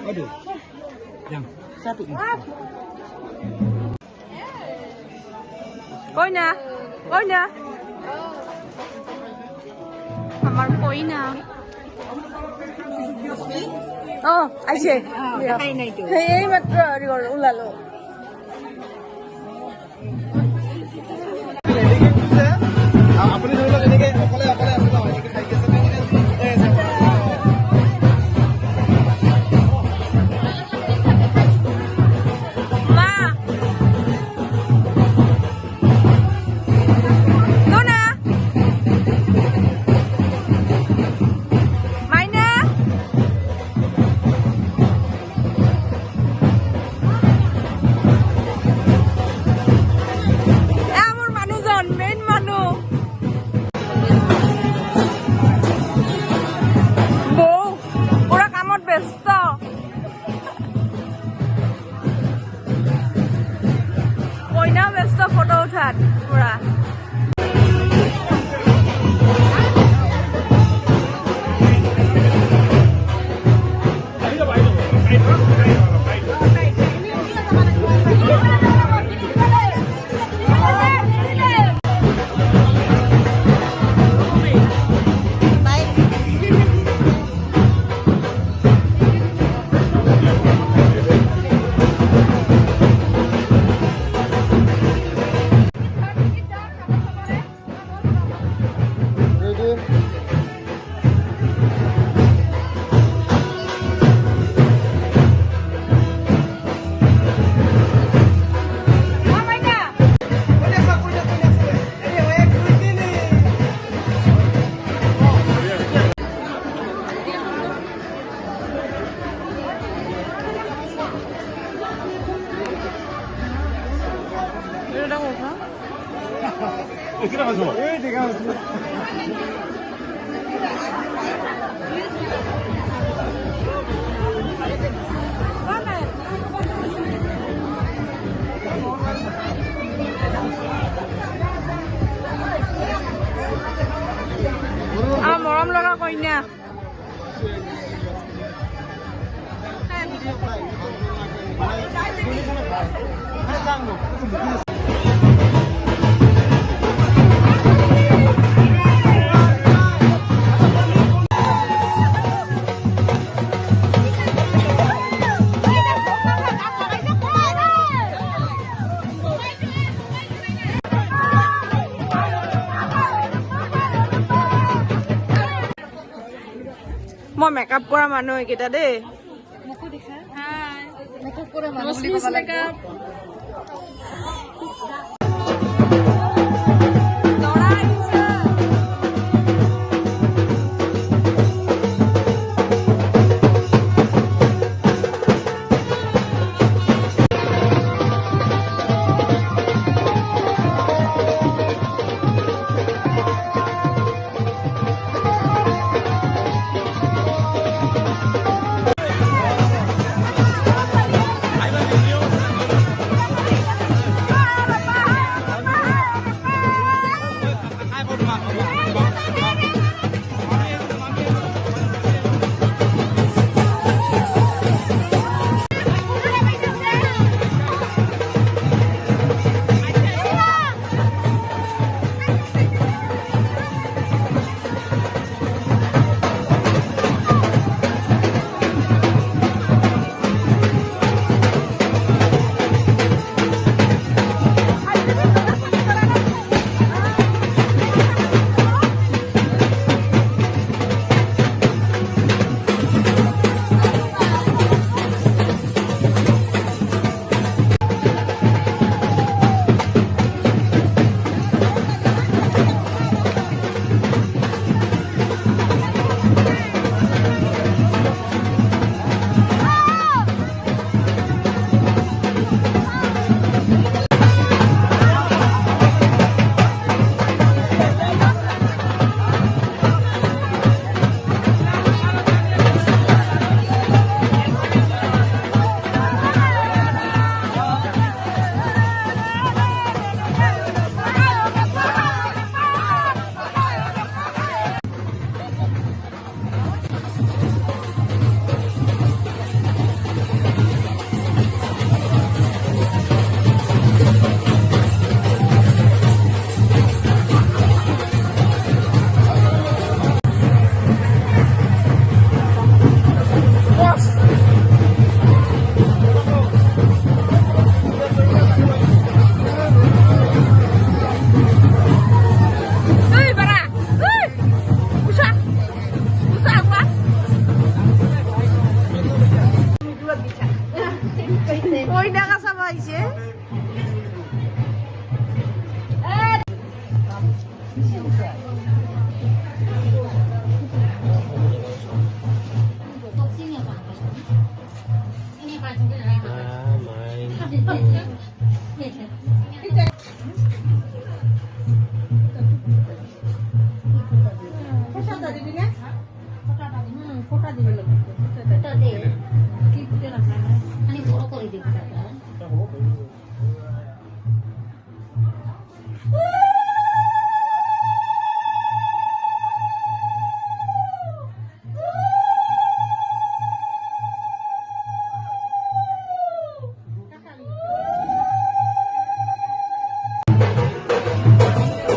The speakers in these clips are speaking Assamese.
Aduh. Yang satu ini. কই না কই না আমাৰ কই না ও আইছে এই মাত্ৰ ওলালো আপুনি ধৰি লওক এনেকে অকলে অকলে আছে ন এনেকে খাই আছে ফটো উঠাত পুরা 어떻게 나가서? 왜 내가 মৰম লগা কইনা মই মেকআপ কৰা মানুহ এইকেইটা দেই মোকো দেখা হাই মেকআপ কৰা মানুহ বুলি ক'ব লাগে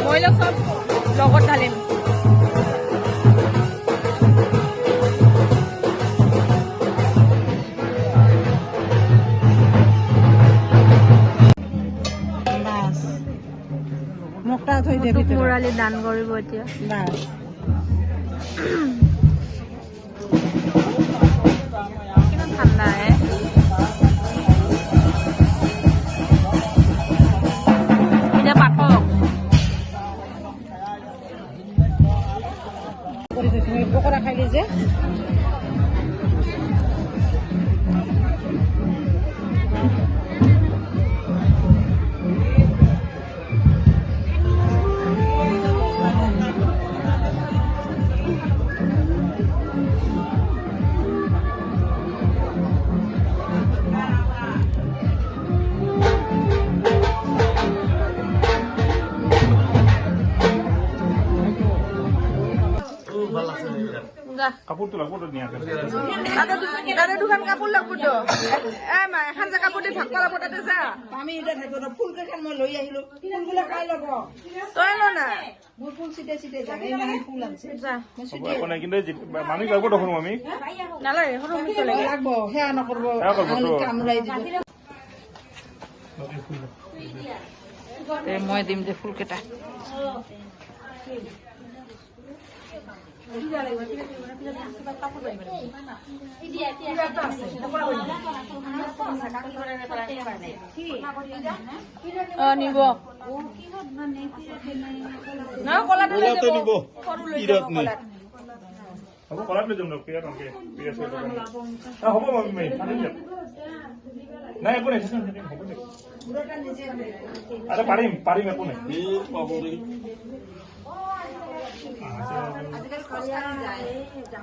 মইলো সব লগত ঢালিম মোকটা থৈ দে মুৰালি দান কৰিব এতিয়া বাস কিমান ঠাণ্ডা এতিয়া পাঠক পকৰা খাইলি যে কাপোৰটো লাগবতো ধুনীয়াকে দাদা দুখান কাপোৰ লাগবতো এখন যে কাপোৰ দি ঢাকবা লাগব তাতে যা আমি এতিয়া থাকিব ফুল কেইখন মই লৈ আহিলো ফুলবিলাক খাই ল'ব তই ল না মোৰ ফুল চিটে চিটে যাম এইমানে ফুল আনছে যা একো নাই কিন্তু মামি লাগব দেখোন মামি নালাগে সৰু মিঠো লাগে লাগব সেয়া নকৰিব সেয়া কৰিবতো। কামুৰাই দিব মই দিম যে ফুল কেইটা নিব না কলাটো লৈ যাব সৰু লৈ যাব কলাত হ'ব কলাত লৈ যাম ন পিয়া টংকে পিয়া আছে হ'ব মামি আনি দিয়ক নাই একো নাই হ'ব দে আরে পাৰিম একো নাই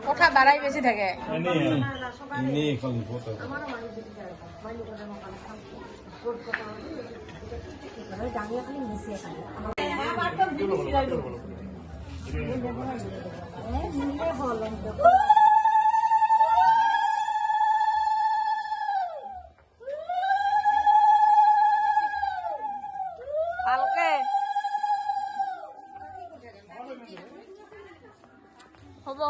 কথা বাঢ়াই বেছি থাকে ভালকে হ'ব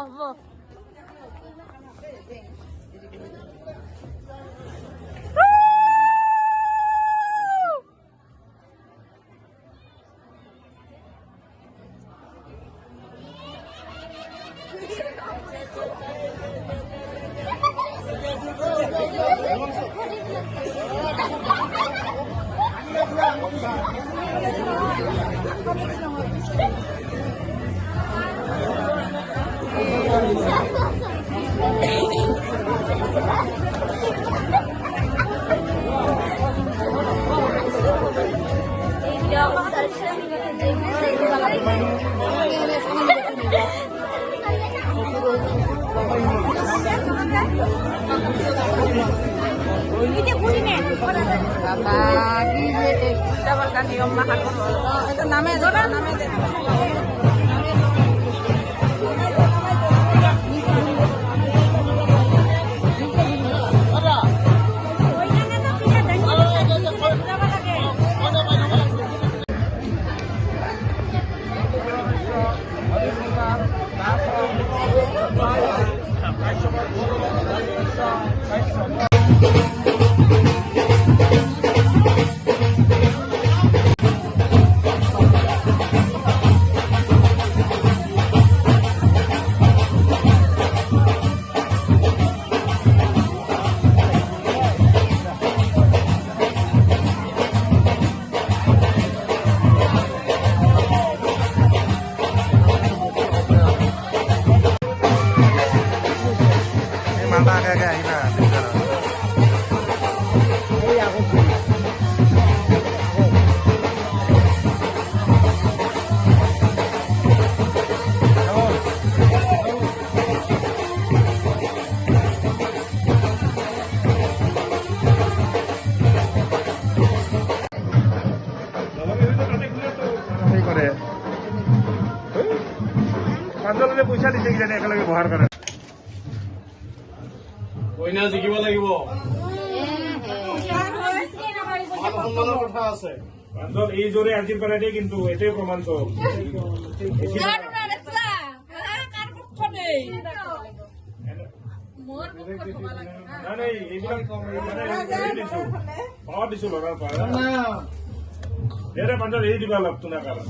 নিয়ম মাখা এটা নামে দে ব্যৱহাৰ কৰে কইনা জিকিব লাগিব সন্মানৰ কথা আছে প্ৰাঞ্জল এই জোৰে আজিৰ পৰা দিয়ে কিন্তু এইটোৱে প্ৰমাণ চব নাই এইবিলাক দিছো পাৱাৰ দিছো লগাৰ পৰা প্ৰাঞ্জল এৰি দিবা অলপ তোনা কাৰণ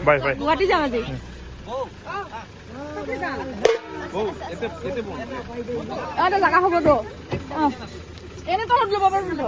বাই বাই গুৱাহাটী যাম আজি জাগা হবতো এনে তলত ল'ব পাৰিব